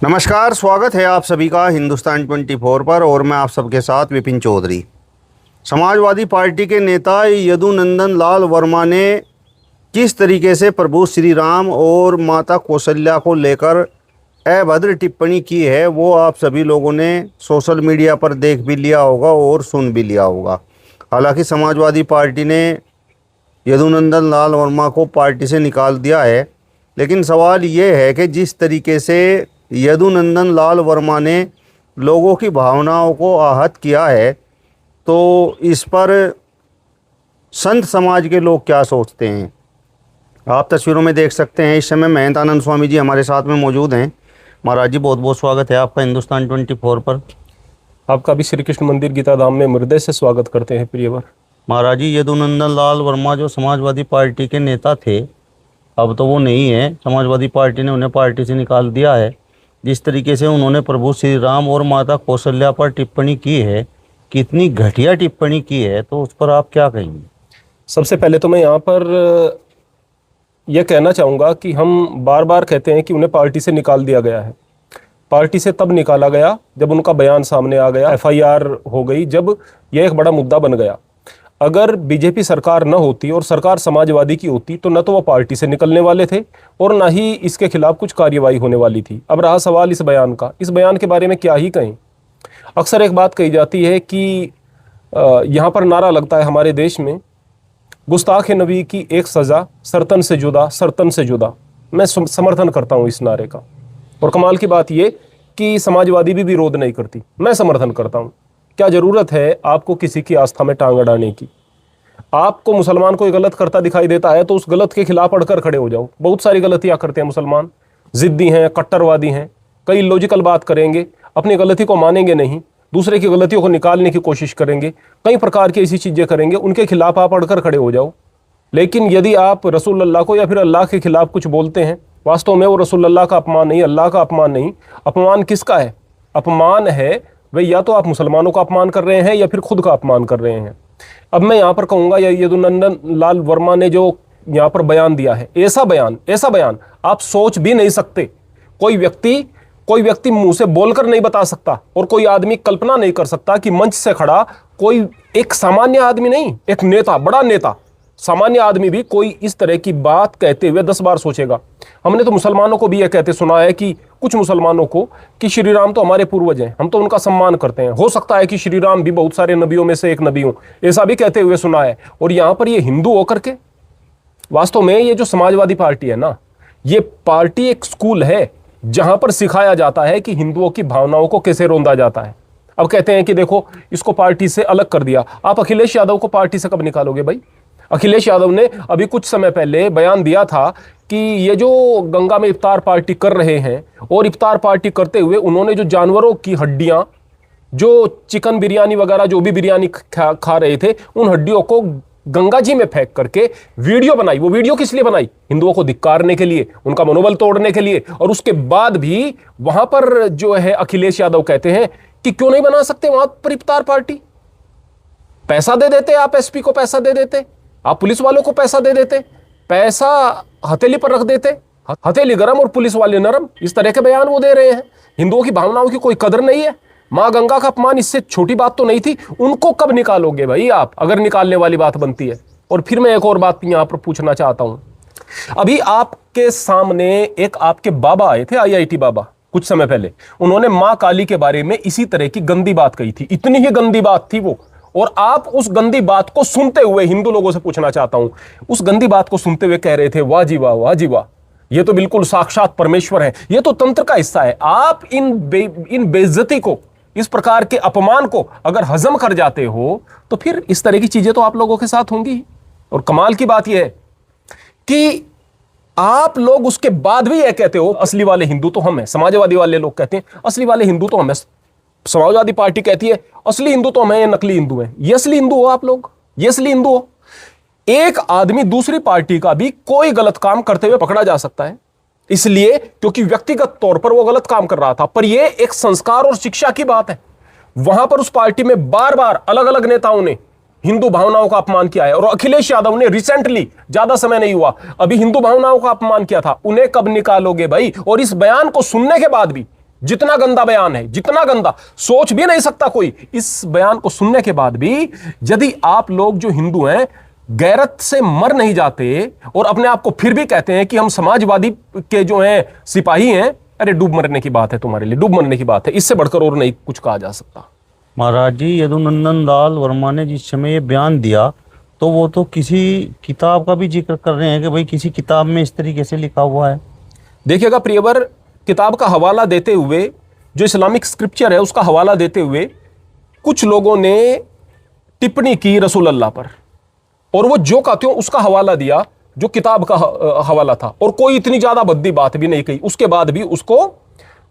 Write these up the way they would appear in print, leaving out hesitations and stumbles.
नमस्कार, स्वागत है आप सभी का हिंदुस्तान 24 पर और मैं आप सबके साथ विपिन चौधरी। समाजवादी पार्टी के नेता यदुनंदन लाल वर्मा ने किस तरीके से प्रभु श्री राम और माता कौशल्या को लेकर अभद्र टिप्पणी की है वो आप सभी लोगों ने सोशल मीडिया पर देख भी लिया होगा और सुन भी लिया होगा। हालांकि समाजवादी पार्टी ने यदुनंदन लाल वर्मा को पार्टी से निकाल दिया है, लेकिन सवाल ये है कि जिस तरीके से यदुनंदन लाल वर्मा ने लोगों की भावनाओं को आहत किया है, तो इस पर संत समाज के लोग क्या सोचते हैं आप तस्वीरों में देख सकते हैं। इस समय महंत आनंद स्वामी जी हमारे साथ में मौजूद हैं। महाराज जी, बहुत बहुत स्वागत है आपका हिंदुस्तान 24 पर। आपका भी श्री कृष्ण मंदिर गीता धाम में हृदय से स्वागत करते हैं प्रियवर। महाराज जी, यदुनंदन लाल वर्मा जो समाजवादी पार्टी के नेता थे, अब तो वो नहीं है। समाजवादी पार्टी ने उन्हें पार्टी से निकाल दिया है। जिस तरीके से उन्होंने प्रभु श्री राम और माता कौशल्या पर टिप्पणी की है, कितनी घटिया टिप्पणी की है, तो उस पर आप क्या कहेंगे? सबसे पहले तो मैं यहाँ पर यह कहना चाहूँगा कि हम बार बार कहते हैं कि उन्हें पार्टी से निकाल दिया गया है। पार्टी से तब निकाला गया जब उनका बयान सामने आ गया, FIR हो गई, जब यह एक बड़ा मुद्दा बन गया। अगर बीजेपी सरकार न होती और सरकार समाजवादी की होती तो न तो वो पार्टी से निकलने वाले थे और न ही इसके खिलाफ कुछ कार्यवाही होने वाली थी। अब रहा सवाल इस बयान का, इस बयान के बारे में क्या ही कहें। अक्सर एक बात कही जाती है कि यहाँ पर नारा लगता है हमारे देश में, गुस्ताख नबी की एक सज़ा सरतन से जुदा, सरतन से जुदा। मैं समर्थन करता हूँ इस नारे का, और कमाल की बात यह कि समाजवादी भी विरोध नहीं करती, मैं समर्थन करता हूँ। क्या ज़रूरत है आपको किसी की आस्था में टांग अड़ाने की? आपको मुसलमान कोई गलत करता दिखाई देता है तो उस गलत के खिलाफ अड़कर खड़े हो जाओ। बहुत सारी गलतियां करते हैं मुसलमान, ज़िद्दी हैं, कट्टरवादी हैं, कई लॉजिकल बात करेंगे, अपनी गलती को मानेंगे नहीं, दूसरे की गलतियों को निकालने की कोशिश करेंगे, कई प्रकार की ऐसी चीज़ें करेंगे, उनके खिलाफ आप अड़कर खड़े हो जाओ। लेकिन यदि आप रसूल अल्लाह को या फिर अल्लाह के खिलाफ कुछ बोलते हैं, वास्तव में वो रसूल अल्लाह का अपमान नहीं, अल्लाह का अपमान नहीं। अपमान किसका है? अपमान है भाई, या तो आप मुसलमानों का अपमान कर रहे हैं या फिर खुद का अपमान कर रहे हैं। अब मैं यहाँ पर कहूँगा, यदुनंदन लाल वर्मा ने जो यहाँ पर बयान दिया है, ऐसा बयान आप सोच भी नहीं सकते। कोई व्यक्ति मुंह से बोलकर नहीं बता सकता, और कोई आदमी कल्पना नहीं कर सकता कि मंच से खड़ा कोई एक सामान्य आदमी नहीं, एक नेता, बड़ा नेता, सामान्य आदमी भी कोई इस तरह की बात कहते हुए 10 बार सोचेगा। हमने तो मुसलमानों को भी यह कहते सुना है कि कुछ मुसलमानों को कि श्री राम तो हमारे पूर्वज हैं, हम तो उनका सम्मान करते हैं, हो सकता है कि श्री राम भी बहुत सारे नबियों में से एक नबी हो, ऐसा भी कहते हुए सुना है। और यहाँ पर ये हिंदू होकर के, वास्तव में ये जो समाजवादी पार्टी है ना, ये पार्टी एक स्कूल है जहां पर सिखाया जाता है कि हिंदुओं की भावनाओं को कैसे रोंदा जाता है। अब कहते हैं कि देखो इसको पार्टी से अलग कर दिया। आप अखिलेश यादव को पार्टी से कब निकालोगे भाई? अखिलेश यादव ने अभी कुछ समय पहले बयान दिया था कि ये जो गंगा में इफ्तार पार्टी कर रहे हैं, और इफ्तार पार्टी करते हुए उन्होंने जो जानवरों की हड्डियां, जो चिकन बिरयानी वगैरह जो भी बिरयानी खा रहे थे, उन हड्डियों को गंगा जी में फेंक करके वीडियो बनाई। वो वीडियो किस लिए बनाई? हिंदुओं को धिक्कारने के लिए, उनका मनोबल तोड़ने के लिए। और उसके बाद भी वहां पर जो है अखिलेश यादव कहते हैं कि क्यों नहीं बना सकते वहां पर इफ्तार पार्टी? पैसा दे देते, आप SP को पैसा दे देते, आप पुलिस वालों को पैसा दे देते, पैसा हथेली पर रख देते, हथेली गरम और पुलिस वाले नरम। इस तरह के बयान वो दे रहे हैं। हिंदुओं की भावनाओं की कोई कदर नहीं है। मां गंगा का अपमान इससे छोटी बात तो नहीं थी। उनको कब निकालोगे भाई आप, अगर निकालने वाली बात बनती है? और फिर मैं एक और बात यहां पर पूछना चाहता हूं। अभी आपके सामने एक आपके बाबा आए थे, IIT बाबा, कुछ समय पहले। उन्होंने मां काली के बारे में इसी तरह की गंदी बात कही थी, इतनी ही गंदी बात थी वो। और आप उस गंदी बात को सुनते हुए, हिंदू लोगों से पूछना चाहता हूं, उस गंदी बात को सुनते हुए कह रहे थे वाह जी वाह, वाह जी वाह, ये तो बिल्कुल साक्षात परमेश्वर है, ये तो तंत्र का हिस्सा है। आप इन बेइज्जती को, इस प्रकार के अपमान को अगर हजम कर जाते हो तो फिर इस तरह की चीजें तो आप लोगों के साथ होंगी। और कमाल की बात यह है कि आप लोग उसके बाद भी यह कहते हो असली वाले हिंदू तो हम हैं। समाजवादी वाले लोग कहते हैं असली वाले हिंदू तो हम हैं, समाजवादी पार्टी कहती है असली हिंदू तो हम हैं, ये नकली हिंदू हैं। ये असली हिंदू हो आप लोग? ये असली हिंदू हो? एक आदमी दूसरी पार्टी का भी कोई गलत काम करते हुए पकड़ा जा सकता है, इसलिए क्योंकि व्यक्तिगत तौर पर वो गलत काम कर रहा था, पर यह एक संस्कार और शिक्षा की बात है। वहां पर उस पार्टी में बार बार अलग अलग नेताओं ने हिंदू भावनाओं का अपमान किया है, और अखिलेश यादव ने रिसेंटली, ज्यादा समय नहीं हुआ, अभी हिंदू भावनाओं का अपमान किया था। उन्हें कब निकालोगे भाई? और इस बयान को सुनने के बाद भी जितना गंदा बयान है, जितना गंदा सोच भी नहीं सकता कोई। इस बयान को सुनने के बाद भी यदि आप लोग जो हिंदू हैं गैरत से मर नहीं जाते और अपने आप को फिर भी कहते हैं कि हम समाजवादी के जो हैं सिपाही हैं, अरे डूब मरने की बात है तुम्हारे लिए, डूब मरने की बात है। इससे बढ़कर और नहीं कुछ कहा जा सकता। महाराज जी, यदुनंदन लाल वर्मा ने जिस समय ये बयान दिया तो वो तो किसी किताब का भी जिक्र कर रहे हैं कि भाई किसी किताब में इस तरीके से लिखा हुआ है। देखिएगा प्रियवर, किताब का हवाला देते हुए, जो इस्लामिक स्क्रिप्चर है उसका हवाला देते हुए कुछ लोगों ने टिप्पणी की रसूल अल्लाह पर, और वो जो कहते हो उसका हवाला दिया जो किताब का हवाला था, और कोई इतनी ज्यादा भद्दी बात भी नहीं कही। उसके बाद भी उसको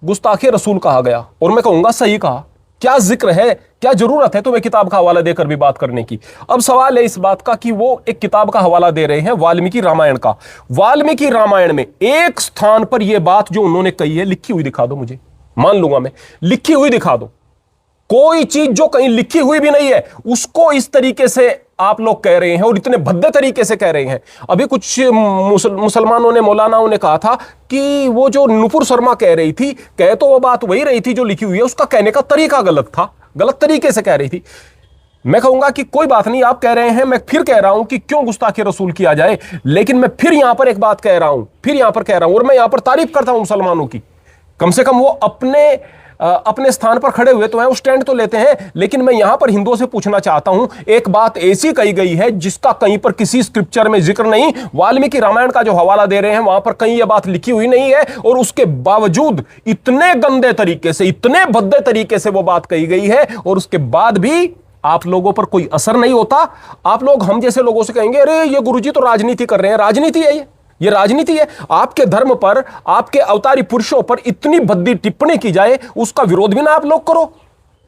गुस्ताखे रसूल कहा गया, और मैं कहूंगा सही कहा। क्या जिक्र है, क्या जरूरत है तुम्हें किताब का हवाला देकर भी बात करने की। अब सवाल है इस बात का कि वो एक किताब का हवाला दे रहे हैं, वाल्मीकि रामायण का। वाल्मीकि रामायण में एक स्थान पर यह बात जो उन्होंने कही है लिखी हुई दिखा दो मुझे, मान लूंगा मैं, लिखी हुई दिखा दो। कोई चीज जो कहीं लिखी हुई भी नहीं है उसको इस तरीके से आप लोग कह रहे हैं, और इतने भद्दे तरीके से कह रहे हैं। अभी कुछ मुसलमानों ने, मौलानाओं ने कहा था कि वो जो नुपुर शर्मा कह रही थी, कह तो वो बात वही रही थी जो लिखी हुई है, उसका कहने का तरीका गलत था, गलत तरीके से कह रही थी। मैं कहूंगा कि कोई बात नहीं, आप कह रहे हैं, मैं फिर कह रहा हूं कि क्यों गुस्ताखी रसूल किया जाए, लेकिन मैं फिर यहां पर एक बात कह रहा हूं, फिर यहां पर कह रहा हूं, और मैं यहां पर तारीफ करता हूं मुसलमानों की। कम से कम वो अपने स्थान पर खड़े हुए तो हैं, वो स्टैंड तो लेते हैं। लेकिन मैं यहां पर हिंदुओं से पूछना चाहता हूं, एक बात ऐसी कही गई है जिसका कहीं पर किसी स्क्रिप्चर में जिक्र नहीं, वाल्मीकि रामायण का जो हवाला दे रहे हैं वहां पर कहीं यह बात लिखी हुई नहीं है, और उसके बावजूद इतने गंदे तरीके से, इतने भद्दे तरीके से वो बात कही गई है, और उसके बाद भी आप लोगों पर कोई असर नहीं होता। आप लोग हम जैसे लोगों से कहेंगे, अरे ये गुरुजी तो राजनीति कर रहे हैं। राजनीति है ये राजनीति है। आपके धर्म पर, आपके अवतारी पुरुषों पर इतनी भद्दी टिप्पणी की जाए, उसका विरोध भी ना आप लोग करो।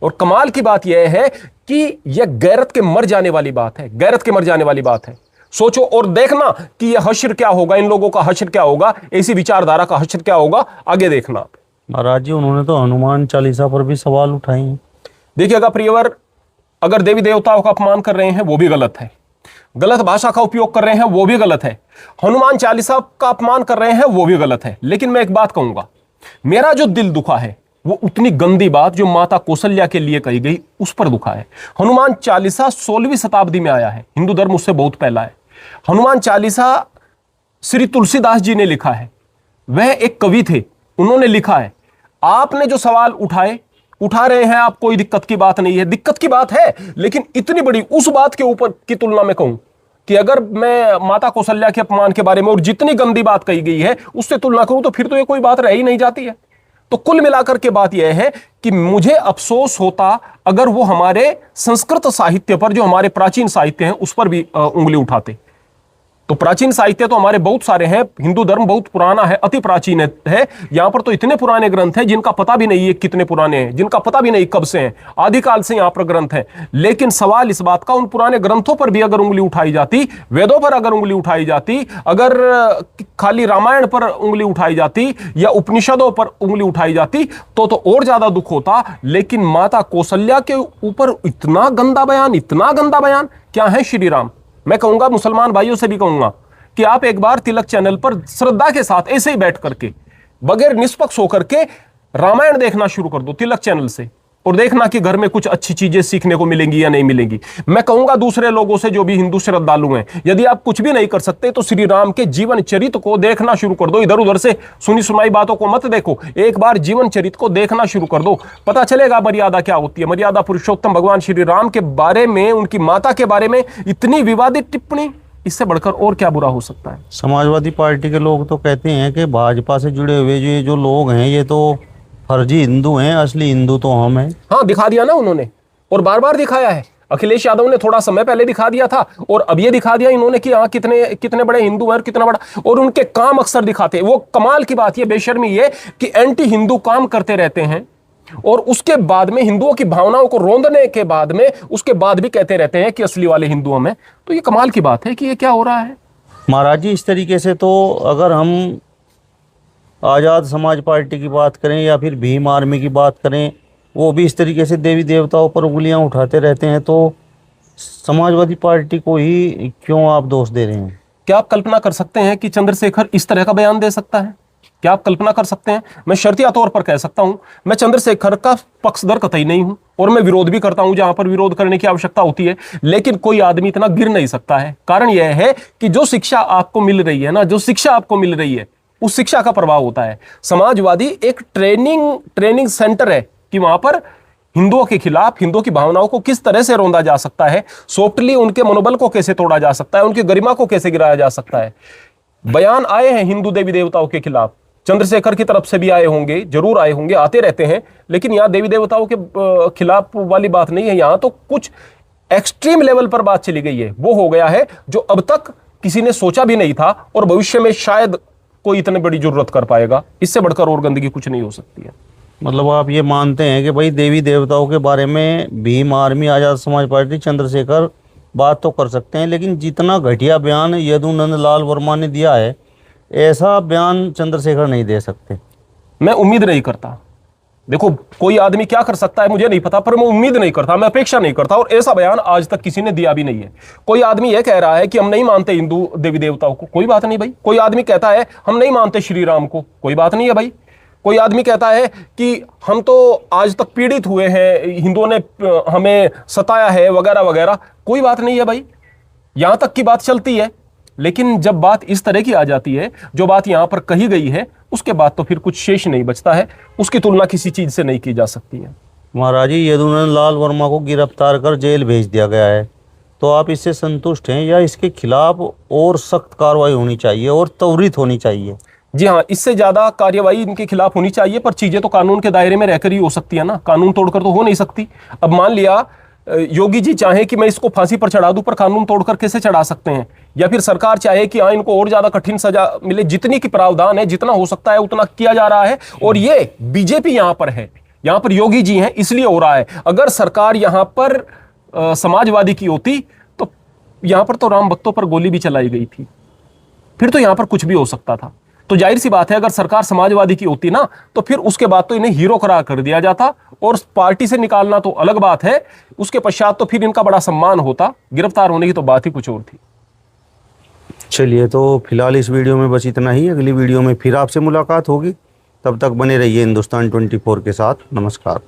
और कमाल की बात यह है कि यह गैरत के मर जाने वाली बात है, गैरत के मर जाने वाली बात है। सोचो और देखना कि यह हश्र क्या होगा, इन लोगों का हश्र क्या होगा, ऐसी विचारधारा का हश्र क्या होगा, आगे देखना। महाराज जी, उन्होंने तो हनुमान चालीसा पर भी सवाल उठाए हैं। देखिएगा प्रियवर, अगर देवी देवताओं का अपमान कर रहे हैं वो भी गलत है, गलत भाषा का उपयोग कर रहे हैं वो भी गलत है, हनुमान चालीसा का अपमान कर रहे हैं वो भी गलत है। लेकिन मैं एक बात कहूंगा, मेरा जो दिल दुखा है वो उतनी गंदी बात जो माता कौशल्या के लिए कही गई उस पर दुखा है। हनुमान चालीसा 16वीं शताब्दी में आया है, हिंदू धर्म उससे बहुत पहला है। हनुमान चालीसा श्री तुलसीदास जी ने लिखा है, वह एक कवि थे, उन्होंने लिखा है। आपने जो सवाल उठा रहे हैं आप, कोई दिक्कत की बात नहीं है, दिक्कत की बात है, लेकिन इतनी बड़ी उस बात के ऊपर की तुलना में कहूं कि अगर मैं माता कौशल्या के अपमान के बारे में और जितनी गंदी बात कही गई है उससे तुलना करूं तो फिर तो ये कोई बात रह ही नहीं जाती है। तो कुल मिलाकर के बात यह है कि मुझे अफसोस होता अगर वो हमारे संस्कृत साहित्य पर, जो हमारे प्राचीन साहित्य हैं, उस पर भी उंगली उठाते। तो प्राचीन साहित्य तो हमारे बहुत सारे हैं, हिंदू धर्म बहुत पुराना है, अति प्राचीन है। यहां पर तो इतने पुराने ग्रंथ हैं जिनका पता भी नहीं है कितने पुराने हैं, जिनका पता भी नहीं कब से हैं, आदिकाल से यहां पर ग्रंथ हैं। लेकिन सवाल इस बात का, उन पुराने ग्रंथों पर भी अगर उंगली उठाई जाती, वेदों पर अगर उंगली उठाई जाती, अगर खाली रामायण पर उंगली उठाई जाती या उपनिषदों पर उंगली उठाई जाती तो और ज्यादा दुख होता। लेकिन माता कौशल्या के ऊपर इतना गंदा बयान, इतना गंदा बयान। क्या है श्री राम? मैं कहूंगा, मुसलमान भाइयों से भी कहूंगा कि आप एक बार तिलक चैनल पर श्रद्धा के साथ ऐसे ही बैठ करके, बगैर निष्पक्ष होकर के रामायण देखना शुरू कर दो तिलक चैनल से, और देखना कि घर में कुछ अच्छी चीजें सीखने को मिलेंगी या नहीं मिलेंगी। मैं कहूंगा दूसरे लोगों से जो भी हिंदू श्रद्धालु हैं, यदि आप कुछ भी नहीं कर सकते तो श्री राम के जीवन चरित्र को देखना शुरू कर दो। इधर उधर से सुनी सुनाई बातों को मत देखो, एक बार जीवन चरित्र को देखना शुरू कर दो, पता चलेगा मर्यादा क्या होती है। मर्यादा पुरुषोत्तम भगवान श्री राम के बारे में, उनकी माता के बारे में इतनी विवादित टिप्पणी, इससे बढ़कर और क्या बुरा हो सकता है। समाजवादी पार्टी के लोग तो कहते हैं कि भाजपा से जुड़े हुए जो लोग हैं ये तो फर्जी हिंदू हैं, असली हिंदू तो हम हैं। हाँ, दिखा दिया ना उन्होंने, और बार बार दिखाया है। अखिलेश यादव ने थोड़ा समय पहले दिखा दिया था, और अब ये दिखा दिया इन्होंने कि हाँ कितने बड़े हिंदू हैं और कितना बड़ा, और उनके काम अक्सर दिखाते हैं। वो कमाल की बात, ये बेशर्मी ये कि एंटी हिंदू काम करते रहते हैं, और उसके बाद में हिंदुओं की भावनाओं को रोंदने के बाद में, उसके बाद भी कहते रहते हैं कि असली वाले हिंदू हम हैं। तो ये कमाल की बात है कि ये क्या हो रहा है। महाराज जी, इस तरीके से तो अगर हम आज़ाद समाज पार्टी की बात करें या फिर भीम आर्मी की बात करें, वो भी इस तरीके से देवी देवताओं पर उंगलियां उठाते रहते हैं, तो समाजवादी पार्टी को ही क्यों आप दोष दे रहे हैं? क्या आप कल्पना कर सकते हैं कि चंद्रशेखर इस तरह का बयान दे सकता है? क्या आप कल्पना कर सकते हैं? मैं शर्तिया तौर पर कह सकता हूं, मैं चंद्रशेखर का पक्षधर कतई नहीं हूं और मैं विरोध भी करता हूं जहां पर विरोध करने की आवश्यकता होती है, लेकिन कोई आदमी इतना गिर नहीं सकता है। कारण यह है कि जो शिक्षा आपको मिल रही है ना, जो शिक्षा आपको मिल रही है, उस शिक्षा का प्रभाव होता है। समाजवादी एक ट्रेनिंग सेंटर है कि वहां पर हिंदुओं के खिलाफ, हिंदुओं की भावनाओं को किस तरह से रौंदा जा सकता है, सॉफ्टली उनके मनोबल को कैसे तोड़ा जा सकता है, उनकी गरिमा को कैसे गिराया जा सकता है। बयान आए हैं हिंदू देवी देवताओं के खिलाफ, चंद्रशेखर की तरफ से भी आए होंगे, जरूर आए होंगे, आते रहते हैं, लेकिन यहां देवी देवताओं के खिलाफ वाली बात नहीं है। यहां तो कुछ एक्सट्रीम लेवल पर बात चली गई है, वो हो गया है जो अब तक किसी ने सोचा भी नहीं था और भविष्य में शायद कोई इतनी बड़ी जरूरत कर पाएगा। इससे बढ़कर और गंदगी कुछ नहीं हो सकती है। मतलब आप ये मानते हैं कि भाई देवी देवताओं के बारे में भीम आर्मी, आज़ाद समाज पार्टी, चंद्रशेखर बात तो कर सकते हैं, लेकिन जितना घटिया बयान यदुनंद लाल वर्मा ने दिया है, ऐसा बयान चंद्रशेखर नहीं दे सकते। मैं उम्मीद नहीं करता। देखो, कोई आदमी क्या कर सकता है मुझे नहीं पता, पर मैं उम्मीद नहीं करता, मैं अपेक्षा नहीं करता, और ऐसा बयान आज तक किसी ने दिया भी नहीं है। कोई आदमी यह कह रहा है कि हम नहीं मानते हिंदू देवी देवताओं को, कोई बात नहीं भाई। कोई आदमी कहता है हम नहीं मानते श्री राम को, कोई बात नहीं है भाई। कोई आदमी कहता है कि हम तो आज तक पीड़ित हुए हैं, हिंदुओं ने हमें सताया है, वगैरह वगैरह, कोई बात नहीं है भाई। यहां तक की बात चलती है, लेकिन जब बात इस तरह की आ जाती है, जो बात यहां पर कही गई है, उसके बाद तो फिर कुछ शेष नहीं बचता है। उसकी तुलना किसी चीज से नहीं की जा सकती है। महाराज जी, यदुनंद लाल वर्मा को गिरफ्तार कर जेल भेज दिया गया है, तो आप इससे संतुष्ट हैं या इसके खिलाफ और सख्त कार्रवाई होनी चाहिए और त्वरित होनी चाहिए? जी हाँ, इससे ज्यादा कार्यवाही इनके खिलाफ होनी चाहिए, पर चीजें तो कानून के दायरे में रहकर ही हो सकती है ना, कानून तोड़कर तो हो नहीं सकती। अब मान लिया योगी जी चाहे कि मैं इसको फांसी पर चढ़ा दूं, पर कानून तोड़कर कैसे चढ़ा सकते हैं? या फिर सरकार चाहे कि हाँ, इनको और ज्यादा कठिन सजा मिले, जितनी की प्रावधान है, जितना हो सकता है उतना किया जा रहा है। और ये बीजेपी यहां पर है, यहां पर योगी जी हैं, इसलिए हो रहा है। अगर सरकार यहां पर समाजवादी की होती तो यहां पर तो राम भक्तों पर गोली भी चलाई गई थी, फिर तो यहां पर कुछ भी हो सकता था। तो जाहिर सी बात है, अगर सरकार समाजवादी की होती ना, तो फिर उसके बाद तो इन्हें हीरो करार कर दिया जाता, और पार्टी से निकालना तो अलग बात है, उसके पश्चात तो फिर इनका बड़ा सम्मान होता। गिरफ्तार होने की तो बात ही कुछ और थी। चलिए, तो फिलहाल इस वीडियो में बस इतना ही। अगली वीडियो में फिर आपसे मुलाकात होगी, तब तक बने रहिए हिंदुस्तान 24 के साथ। नमस्कार।